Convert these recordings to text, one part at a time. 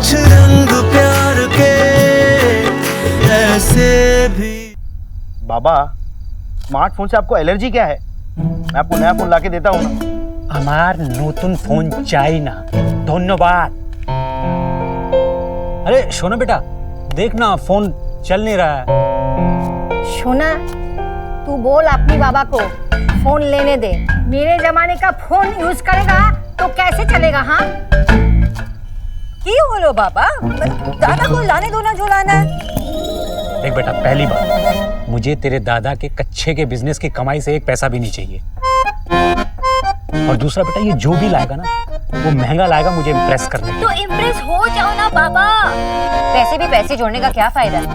कुछ रंग प्यार के ऐसे भी। बाबा, स्मार्टफोन से आपको एलर्जी क्या है? मैं आपको नया फोन लाके देता हूँ ना। আমার নতুন ফোন চাই না, ধন্যবাদ। अरे सोना बेटा, देख ना फोन चल नहीं रहा है। सोना, तू बोल अपनी बाबा को फोन लेने दे। मेरे जमाने का फोन यूज करेगा तो कैसे चलेगा? हाँ की बोलो बाबा, दादा को लाने दो ना जो लाना है। देख बेटा, पहली बात, मुझे तेरे दादा के कच्चे के बिजनेस की कमाई से एक पैसा भी नहीं चाहिए। और दूसरा बेटा, ये जो भी लाएगा ना वो महंगा लाएगा मुझे इम्प्रेस करने। तो इम्प्रेस हो जाओ ना बाबा। पैसे भी पैसे जोड़ने का क्या फायदा है,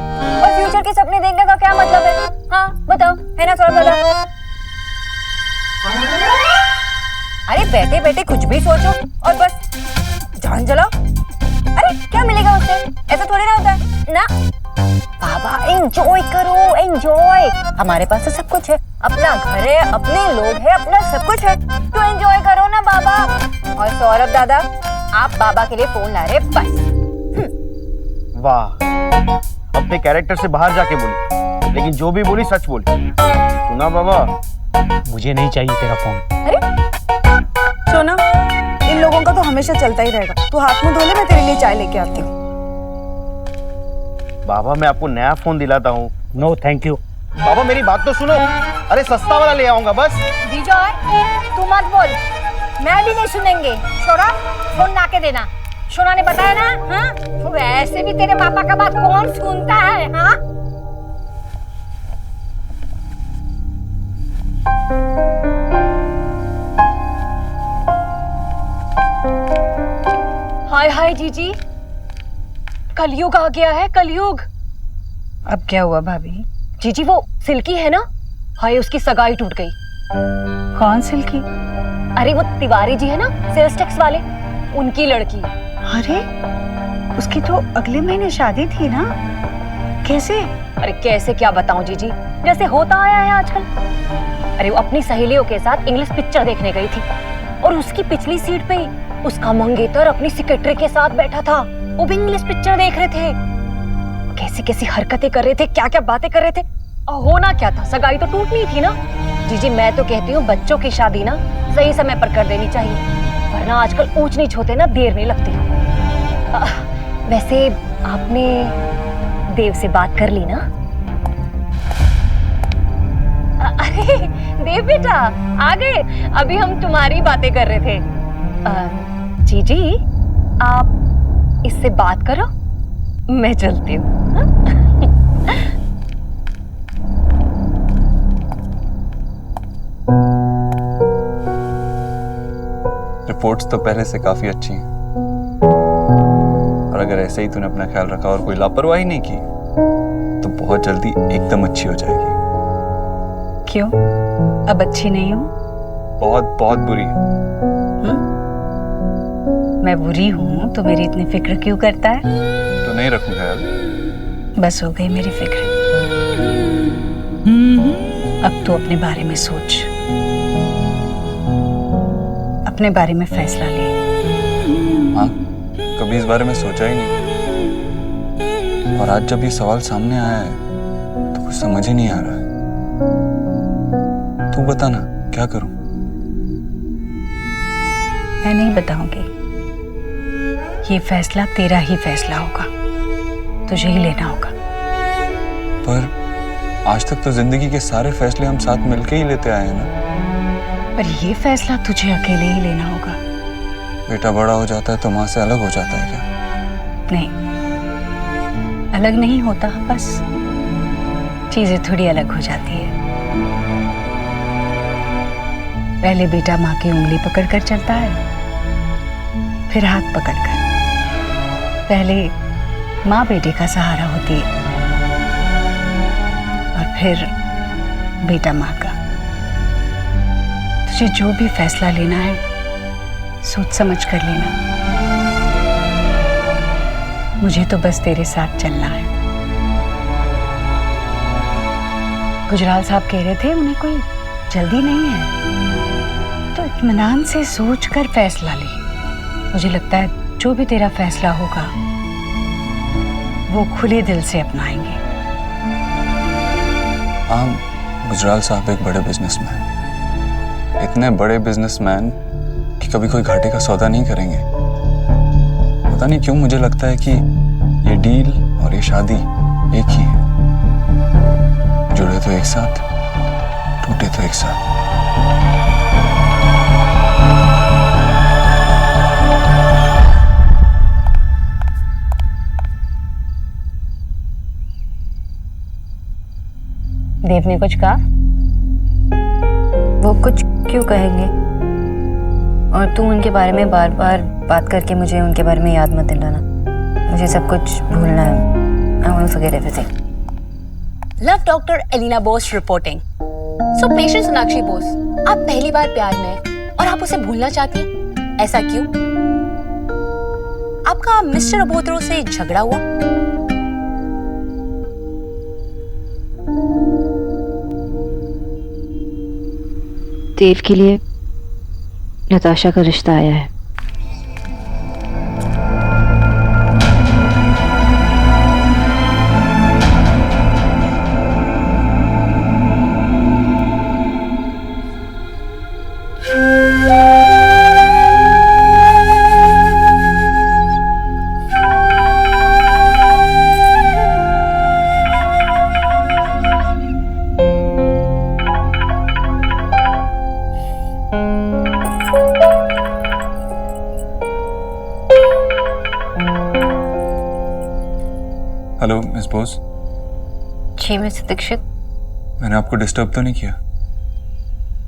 और फ्यूचर के सपने देखने का क्या मतलब है? हाँ बताओ, है ना थोड़ा बड़ा। अरे बैठे बैठे कुछ भी सोचो और बस जान जलाओ। अरे क्या मिलेगा उससे? ऐसा थोड़ी ना होता है ना। बाबा एंजॉय करो, एंजॉय। हमारे पास तो सब कुछ है, अपना घर है, अपने लोग हैं, अपना सब कुछ है, तो एंजॉय करो ना बाबा। और सौरभ दादा, आप बाबा के लिए फोन ला रहे बस। वाह, अपने कैरेक्टर से बाहर जाके बोली, लेकिन जो भी बोली सच बोली। सुना बाबा, मुझे नहीं चाहिए तेरा फोन। अरे सोना, इन लोगों का तो हमेशा चलता ही रहेगा। तू हाथ मुंह धो ले, मैं तेरे लिए चाय लेके आती हूँ। बाबा मैं आपको नया फोन दिलाता हूँ। No thank you. बाबा मेरी बात तो सुनो। अरे सस्ता वाला ले आऊंगा बस। विजय, तू मत बोल, मैं भी नहीं सुनेंगे। छोड़ा, फोन ला के देना। सोना ने बताया ना। हाँ, तो वैसे भी तेरे पापा का बात कौन सुनता है? हाँ, हाय हाय जीजी, कलयुग आ गया है, कलयुग। अब क्या हुआ भाभी? जीजी वो सिल्की है ना, हाय उसकी सगाई टूट गई। कौन सिल्की? अरे वो तिवारी जी है ना, सेल्स टैक्स वाले, उनकी लड़की। अरे उसकी तो अगले महीने शादी थी ना, कैसे? अरे कैसे क्या बताऊं जीजी, जैसे होता आया है आजकल। अरे वो अपनी सहेलियों के साथ इंग्लिश पिक्चर देखने गई थी, और उसकी पिछली सीट पे ही उसका मंगेतर अपनी सेक्रेटरी के साथ बैठा था। वो भी इंग्लिश पिक्चर देख रहे थे। कैसी कैसी हरकतें कर रहे थे, क्या क्या बातें कर रहे थे। और होना क्या था, सगाई तो टूटनी थी ना। जीजी मैं तो कहती हूँ बच्चों की शादी ना सही समय पर कर देनी चाहिए, वरना आजकल ऊंच नीच होते ना देर नहीं लगती। वैसे आपने देव से बात कर ली ना? अरे देव बेटा आ गए, अभी हम तुम्हारी बातें कर रहे थे। जीजी आप इससे बात करो, मैं चलती हूँ। रिपोर्ट्स तो पहले से काफी अच्छी हैं, और अगर ऐसे ही तूने अपना ख्याल रखा और कोई लापरवाही नहीं की तो बहुत जल्दी एकदम अच्छी हो जाएगी। क्यों, अब अच्छी नहीं हूँ? बहुत बहुत बुरी है। मैं बुरी हूँ तो मेरी इतनी फिक्र क्यों करता है? तो नहीं रखूं ख्याल। बस हो गई मेरी फिक्र। अब तू अपने बारे में सोच, अपने बारे में फैसला ले। हाँ, कभी इस बारे में सोचा ही नहीं, और आज जब ये सवाल सामने आया है तो कुछ समझ ही नहीं आ रहा है। तू बता ना, क्या करूं? मैं नहीं बताऊंगी, ये फैसला तेरा ही फैसला होगा, तुझे ही लेना होगा। पर आज तक तो जिंदगी के सारे फैसले हम साथ मिलके ही लेते आए हैं ना। पर ये फैसला तुझे अकेले ही लेना होगा। बेटा बड़ा हो जाता है तो माँ से अलग हो जाता है क्या? नहीं, अलग नहीं होता, बस चीजें थोड़ी अलग हो जाती है। पहले बेटा माँ की उंगली पकड़कर चलता है, फिर हाथ पकड़कर। पहले माँ बेटे का सहारा होती है, और फिर बेटा माँ का। तुझे जो भी फैसला लेना है सोच समझ कर लेना। मुझे तो बस तेरे साथ चलना है। गुजराल साहब कह रहे थे उन्हें कोई जल्दी नहीं है, तो इत्मीनान से सोच कर फैसला ले। मुझे लगता है जो भी तेरा फैसला होगा वो खुले दिल से अपनाएंगे। हाँ, गुजराल साहब एक बड़े बिजनेसमैन, इतने बड़े बिजनेसमैन कि कभी कोई घाटे का सौदा नहीं करेंगे। पता नहीं क्यों मुझे लगता है कि ये डील और ये शादी एक ही है। जुड़े तो एक साथ, टूटे तो एक साथ। देव ने कुछ कहा? वो कुछ क्यों कहेंगे? और तू उनके बारे में बार बार बात करके मुझे उनके बारे में याद मत दिलाना। मुझे सब कुछ भूलना है। I want to forget everything. Love doctor Elina Bose reporting. So patient Sonakshi Bose, आप पहली बार प्यार में हैं और आप उसे भूलना चाहती हैं, ऐसा क्यों? आपका मिस्टर अबोत्रो से झगड़ा हुआ? देव के लिए नताशा का रिश्ता आया है। हेलो मिस बोस, जी मिस्टर दीक्षित। मैंने आपको डिस्टर्ब तो नहीं किया?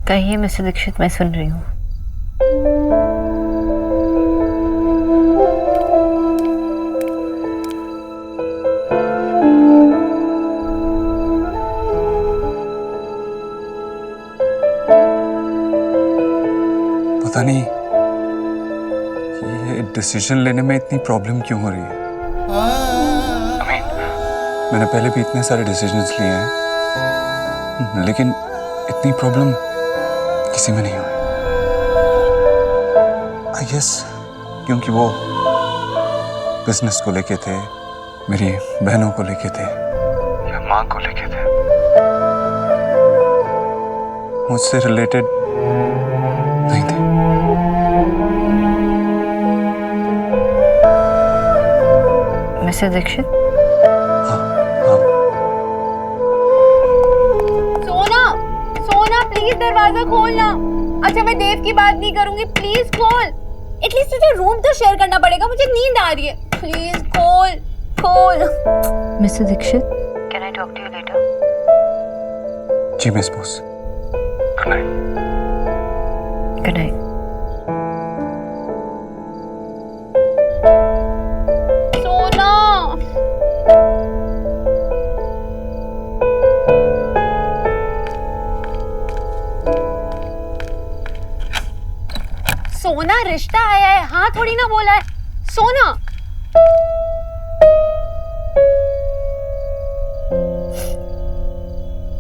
कहिए मिस्टर दीक्षित, मैं सुन रही हूँ। पता नहीं ये डिसीजन लेने में इतनी प्रॉब्लम क्यों हो रही है। मैंने पहले भी इतने सारे डिसीजंस लिए हैं, लेकिन इतनी प्रॉब्लम किसी में नहीं हुई। आई गेस क्योंकि वो बिजनेस को लेके थे, मेरी बहनों को लेके थे, या माँ को लेके थे। मुझसे रिलेटेड नहीं थे। मिस्टर दीक्षित, प्लीज दरवाजा खोलना। अच्छा मैं देव की बात नहीं करूंगी, प्लीज खोल। एटलीस्ट तुझे रूम तो शेयर करना पड़ेगा, मुझे नींद आ रही है। प्लीज खोल खोल। Mister Dikshit, can I talk to you later? जी miss Bose, good night. Good night. Sona रिश्ता आया है, हाँ थोड़ी ना बोला है। सोना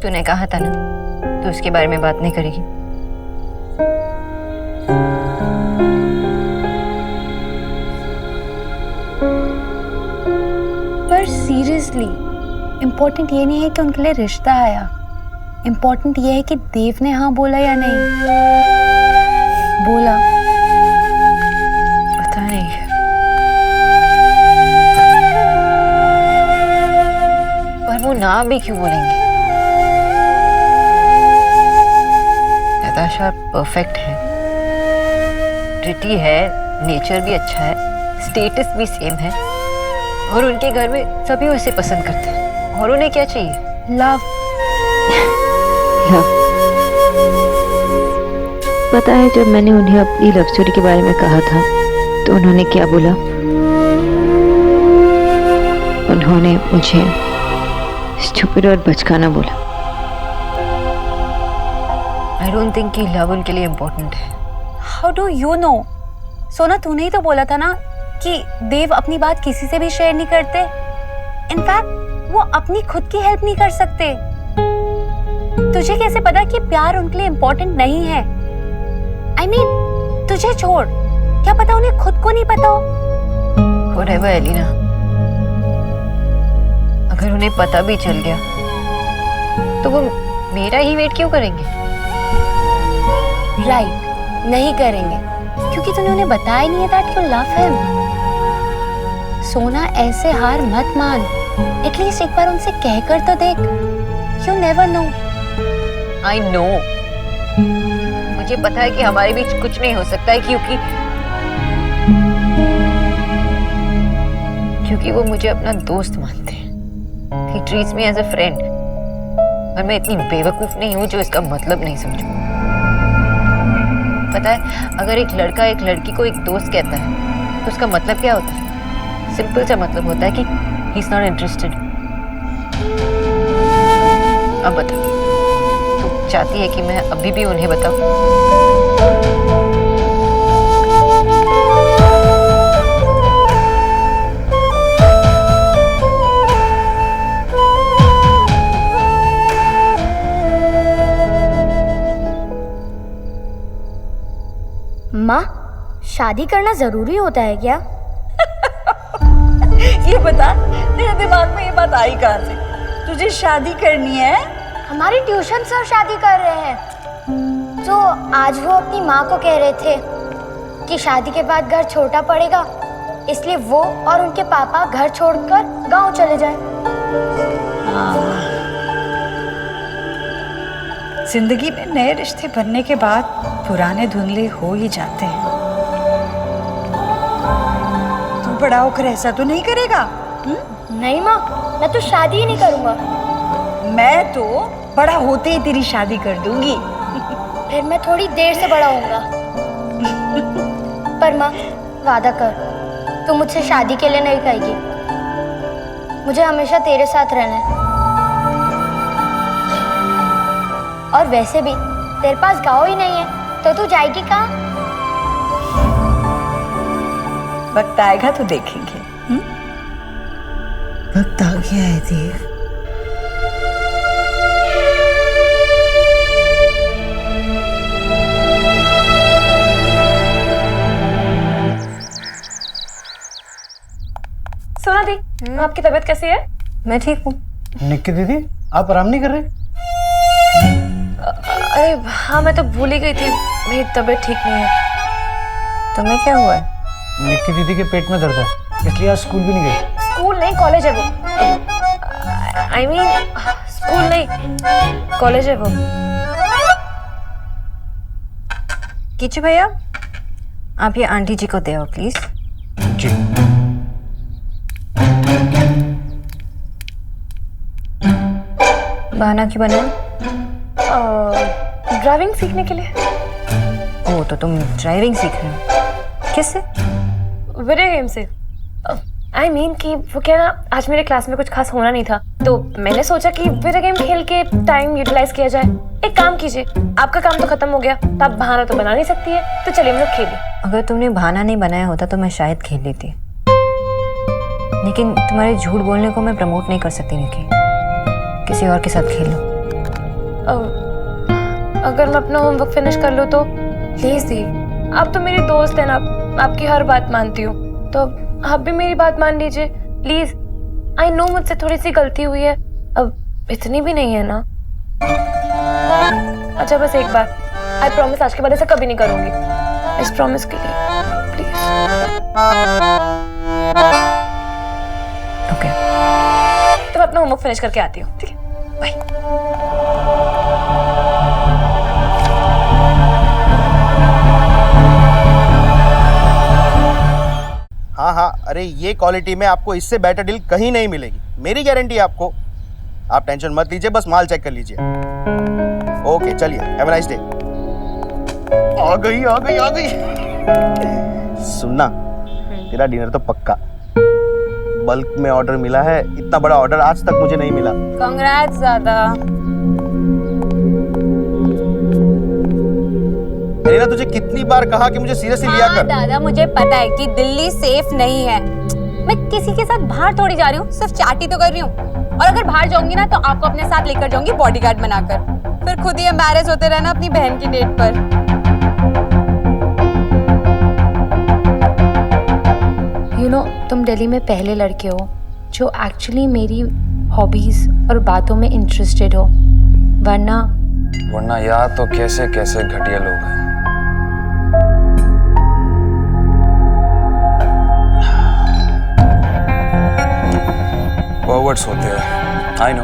तूने कहा था ना तू उसके बारे में बात नहीं करेगी। पर सीरियसली इम्पोर्टेंट ये नहीं है कि उनके लिए रिश्ता आया, इम्पोर्टेंट ये है कि देव ने हाँ बोला या नहीं बोला। पता नहीं। पर वो ना भी क्यों बोलेंगे? नताशा परफेक्ट है, प्रिटी है, नेचर भी अच्छा है, स्टेटस भी सेम है, और उनके घर में सभी उसे पसंद करते हैं। और उन्हें क्या चाहिए? लव। लव। पता है जब मैंने उन्हें अपनी लव स्टोरी के बारे में कहा था तो उन्होंने क्या बोला? उन्होंने मुझे स्टूपिड और बचकाना बोला। आई डोंट थिंक कि लव उनके लिए इम्पोर्टेंट है। How do you know? सोना तूने ही तो बोला था ना कि देव अपनी बात किसी से भी शेयर नहीं करते। इनफैक्ट वो अपनी खुद की हेल्प नहीं कर सकते। तुझे कैसे पता कि प्यार उनके लिए इम्पोर्टेंट नहीं है? I mean, तुझे छोड़, क्या पता उन्हें खुद को नहीं पता हो? Whatever, एलिना, उन्हें पता भी चल गया तो वो मेरा ही वेट क्यों करेंगे? राइट, नहीं करेंगे क्योंकि तूने उन्हें बताया नहीं है दैट यू लव हिम। सोना, ऐसे हार मत मान, एटलीस्ट एक बार उनसे कहकर तो देख। You never know. I know, मुझे पता है कि हमारे बीच कुछ नहीं हो सकता है क्योंकि वो मुझे अपना दोस्त मानते हैं। He treats me as a friend। और मैं इतनी बेवकूफ नहीं हूँ जो इसका मतलब नहीं समझूं। पता है, अगर एक लड़का एक लड़की को एक दोस्त कहता है तो उसका मतलब क्या होता है? सिंपल सा मतलब होता है कि he is not interested। अब बता, तू चाहती है कि मैं अभी भी उन्हें बताऊं? माँ, शादी करना जरूरी होता है क्या? ये बता, तेरे दिमाग में ये बात आई कहाँ से? तुझे शादी करनी है? हमारे ट्यूशन सर शादी कर रहे हैं, तो आज वो अपनी माँ को कह रहे थे कि शादी के बाद घर छोटा पड़ेगा, इसलिए वो और उनके पापा घर छोड़कर गांव चले जाएं। जिंदगी में नए रिश्ते बनने के बाद पुराने धुंधले हो ही जाते हैं। तू बड़ा होकर ऐसा तो नहीं करेगा? नहीं माँ, मैं तो शादी ही नहीं करूँगा। मैं तो बड़ा होते ही तेरी शादी कर दूंगी। फिर मैं थोड़ी देर से बड़ा होऊंगा। पर माँ, वादा कर, तू मुझसे शादी के लिए नहीं कहेगी। मुझे हमेशा तेरे साथ रहना है। और वैसे भी तेरे पास गाँव ही नहीं है, तो तू जाएगी कहाँ? वक्त आएगा तो देखेंगे। वक्त आ गया है देव। सोना दी, आपकी तबीयत कैसी है? मैं ठीक हूँ। निक्की दीदी, आप आराम नहीं कर रहे? अरे हाँ, मैं तो भूल ही गई थी, मेरी तबीयत ठीक नहीं है। तुम्हें क्या हुआ है? निक्की दीदी के पेट में दर्द है, इसलिए आज स्कूल भी नहीं गई। स्कूल नहीं, कॉलेज है वो। आई मीन स्कूल नहीं, कॉलेज है वो। किचू भैया, आप ये आंटी जी को दे आओ प्लीज। जी। बहाना क्यों बना? ड्राइविंग सीखने के लिए। ओह, तो तुम ड्राइविंग सीख रहे हो? किससे? वीडियो गेम से। आई मीन कि वो क्या ना, आज मेरे क्लास में कुछ खास होना नहीं था, तो मैंने सोचा कि वीडियो गेम खेल के टाइम यूटिलाइज किया जाए। एक काम कीजिए, आपका काम तो खत्म हो गया, तो आप बहाना तो बना नहीं सकती है, तो चलिए हम लोग खेलें। अगर तुमने बहाना नहीं बनाया होता तो मैं शायद खेल लेती, लेकिन तुम्हारे झूठ बोलने को मैं प्रमोट नहीं कर सकती निकी। किसी और के साथ खेल लो। अगर मैं अपना होमवर्क फिनिश कर लूँ तो? प्लीज दी, आप तो मेरी दोस्त है ना, आपकी हर बात मानती हूँ, तो आप भी मेरी बात मान लीजिए प्लीज। आई नो मुझसे थोड़ी सी गलती हुई है, अब इतनी भी नहीं है ना। अच्छा बस एक बार, आई प्रॉमिस आज के बाद ऐसा कभी नहीं करूंगी। इस प्रॉमिस के लिए प्लीज। ओके, तो मैं अपना होमवर्क फिनिश करके आती हूँ, ठीक है? बाय। हाँ हाँ, अरे ये क्वालिटी में आपको इससे बेटर डील कहीं नहीं मिलेगी, मेरी गारंटी है आपको। आप टेंशन मत लीजिए, बस माल चेक कर लीजिए। ओके चलिए, हैव अ नाइस डे। आ गई आ गई आ गई। सुनना, तेरा डिनर तो पक्का। बल्क में ऑर्डर मिला है, इतना बड़ा ऑर्डर आज तक मुझे नहीं मिला। कांग्रेट्स दादा। मैंने ना तुझे कितनी बार कहा कि मुझे सीरियसली लिया कर। दादा, मुझे पता है कि दिल्ली सेफ नहीं है। मैं किसी के साथ बाहर थोड़ी जा रही हूँ, सिर्फ चाटी तो कर रही हूँ। और अगर बाहर जाऊंगी ना तो आपको अपने साथ लेकर जाऊंगी बॉडीगार्ड बनाकर, फिर खुद ही एम्बैरेस होते रहना अपनी बहन की डेट पर। यू नो, तुम दिल्ली में पहले लड़के हो जो एक्चुअली मेरी हॉबीज और बातों में इंटरेस्टेड हो, वरना यार तो कैसे कैसे घटिया लोग हैं। फॉरवर्ड्स होते हैं, आई नो।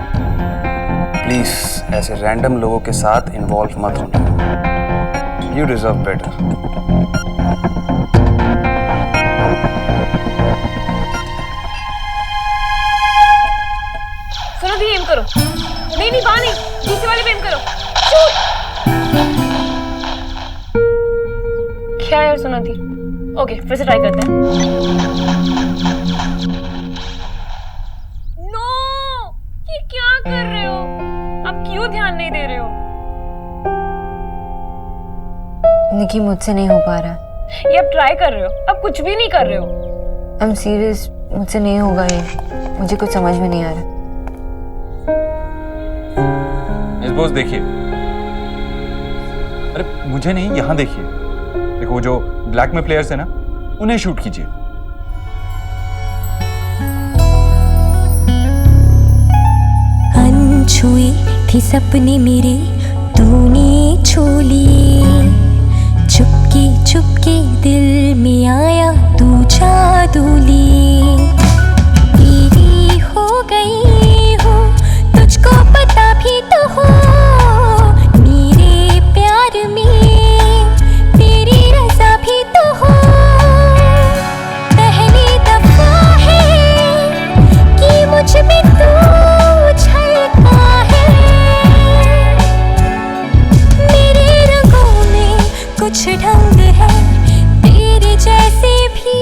प्लीज ऐसे रैंडम लोगों के साथ इन्वॉल्व मत होना। You deserve better. सुनो दी, एम करो। नहीं वहां नहीं, दूसरे वाले पे एम करो। क्या यार सुनो दी। ओके फिर से ट्राई करते हैं। क्या कर रहे हो आप? क्यों ध्यान नहीं दे रहे हो? निकी मुझसे नहीं हो पा रहा। ये आप ट्राई कर रहे हो, आप कुछ भी नहीं कर रहे हो। आई एम सीरियस, मुझसे नहीं होगा ये। मुझे कुछ समझ में नहीं आ रहा। इस बॉस देखिए, अरे मुझे नहीं, यहाँ देखिए। देखो वो जो ब्लैक में प्लेयर्स है ना, उन्हें शूट कीजिए। छुई थी सपने मेरे, तूने छू लिए। चुपके चुपके दिल में आया तू जादू लिए। तेरी हो गई हूँ, तुझको पता भी तो हो। मेरे प्यार में तेरी रज़ा भी तो हो। पहली दफा है कि मुझ में तू कुछ ढंग है तेरे जैसे भी,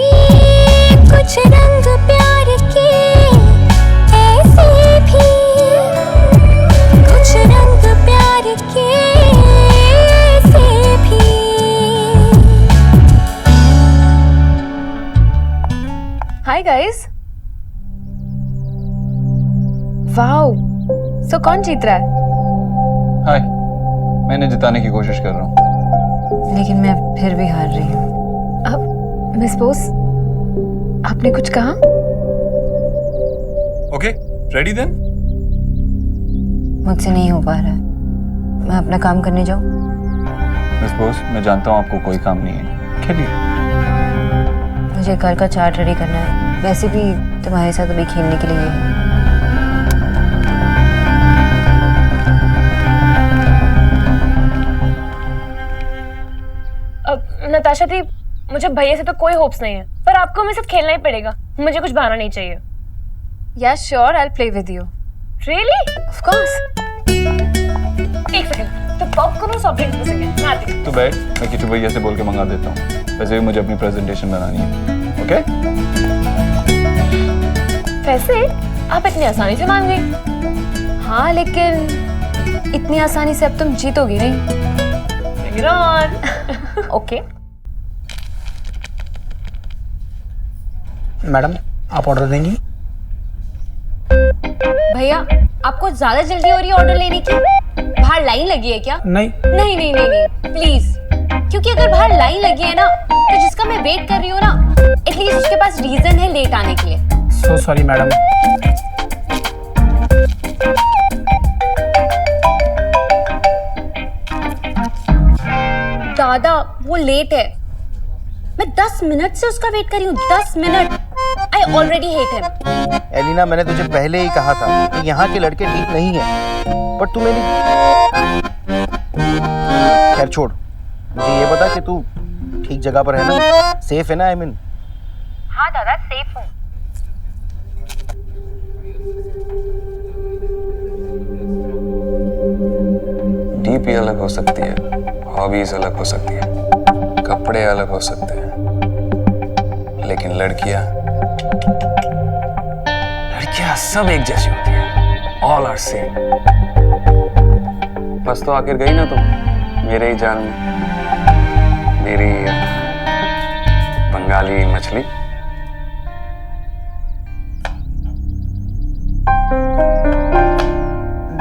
कुछ रंग प्यार के ऐसे भी, कुछ रंग प्यार के ऐसे भी। Hi guys. वाओ, सो कौन जीत रहा है? हाय, मैंने जिताने की कोशिश कर रहा हूँ, लेकिन मैं फिर भी हार रही हूँ। अब मिस बोस, आपने कुछ कहा? Okay, ready then? मुझसे नहीं हो पा रहा। मैं अपना काम करने जाऊँ? मिस बोस, मैं जानता हूँ आपको कोई काम नहीं है, खेलिए। मुझे कल का चार्ट रेडी करना है। वैसे भी तुम्हारे साथ अभी खेलने के लिए है। नताशा दी, मुझे भैया से तो कोई होप्स नहीं है, पर आपको मेरे साथ खेलना ही पड़ेगा। मुझे कुछ बहाना नहीं चाहिए। Yeah, sure, I'll play with you. Really? Of course. एक सेकंड, तो पॉपकॉर्न और सॉफ्ट ड्रिंक में से मैं आती हूँ। तो बैठ, मैं किचू भैया से बोल के मंगा देता हूँ। वैसे भी मुझे अपनी प्रेजेंटेशन बनानी है। ओके? वैसे आप इतनी आसानी से मान गई। हाँ, लेकिन इतनी आसानी से अब तुम जीतोगी नहीं। Bring it on. Okay. Madam, आप ऑर्डर देंगी? भैया, आपको ज्यादा जल्दी हो रही है ऑर्डर लेने की? बाहर लाइन लगी है क्या? नहीं नहीं नहीं नहीं नहीं, प्लीज। क्योंकि अगर बाहर लाइन लगी है ना, तो जिसका मैं वेट कर रही हूँ ना, एटलीस्ट उसके पास रीजन है लेट आने के लिए। So sorry madam. दादा, वो लेट है। मैं 10 मिनट से उसका वेट कर रही हूँ। 10 minute. I already hate him. Elina, मैंने तुझे पहले ही कहा था कि यहाँ के लड़के ठीक नहीं है, पर तू मेरी। खैर छोड़, मुझे ये बता कि तू ठीक जगह पर है ना? सेफ है ना? I mean. हाँ दादा, सेफ हूँ। डीपी अलग हो सकती है, हॉबीज अलग हो सकती है, कपड़े अलग हो सकते हैं, लेकिन लड़कियां सब एक जैसी होती हैं। All are same. बस तो आखिर गई ना तुम मेरे ही जाल में, मेरी बंगाली मछली।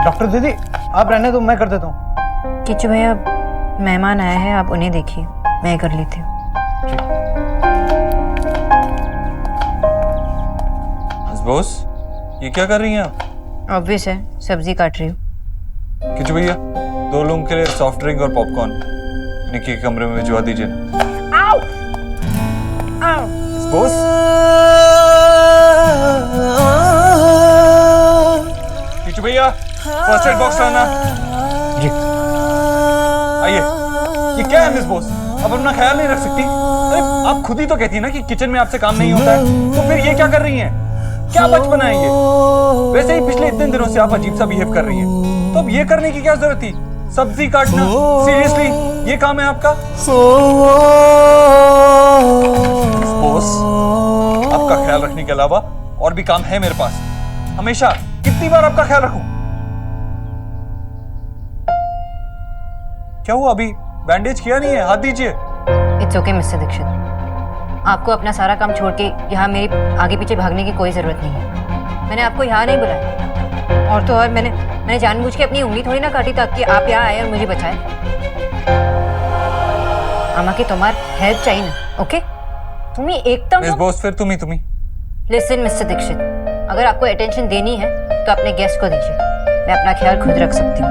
डॉक्टर दीदी, आप रहने दो, मैं कर देता हूँ। किच्चू भैया, मेहमान आए हैं, आप उन्हें देखिए, मैं कर लेती हूँ। बॉस, ये क्या कर रही हैं आप? ऑब्वियस है, सब्जी काट रही हूँ। किचू भैया 2 लोगों के लिए सॉफ्ट ड्रिंक और पॉपकॉर्न निक्की के कमरे में भिजवा दीजिए। आओ आओ बॉस किचू भैया फर्स्ट एड बॉक्स लाना। जी। आइए। ये क्या है मिस बॉस, अब अपना ख्याल नहीं रख सकती? अरे आप खुद ही तो कहती है ना कि किचन में आपसे काम नहीं होता है, तो फिर ये क्या कर रही हैं? क्या बचपना है ये? वैसे ही पिछले इतने दिनों से आप अजीब सा बिहेव कर रही हैं, तो अब ये करने की क्या जरूरत थी? सब्जी काटना सीरियसली ये काम है आपका? बॉस आपका ख्याल रखने के अलावा और भी काम है मेरे पास। हमेशा कितनी बार आपका ख्याल रखूं? क्या हुआ, अभी बैंडेज किया नहीं है? हाथ दीजिए। इट्स ओके मिस्टर दीक्षित, आपको अपना सारा काम छोड़ के यहाँ मेरे आगे पीछे भागने की कोई जरूरत नहीं है। मैंने आपको यहाँ नहीं बुलाया, और तो और मैंने जानबूझ के अपनी उंगली थोड़ी ना काटी ताकि आप यहाँ आए और मुझे बचाए। आमा की तुम्हार हेल्प चाहिए ना, ओके? तुम्ही एकदम मिस बॉस फिर तुम ही लिसन मिस्टर दीक्षित, अगर आपको अटेंशन देनी है तो अपने गेस्ट को दीजिए, मैं अपना ख्याल खुद रख सकती हूँ।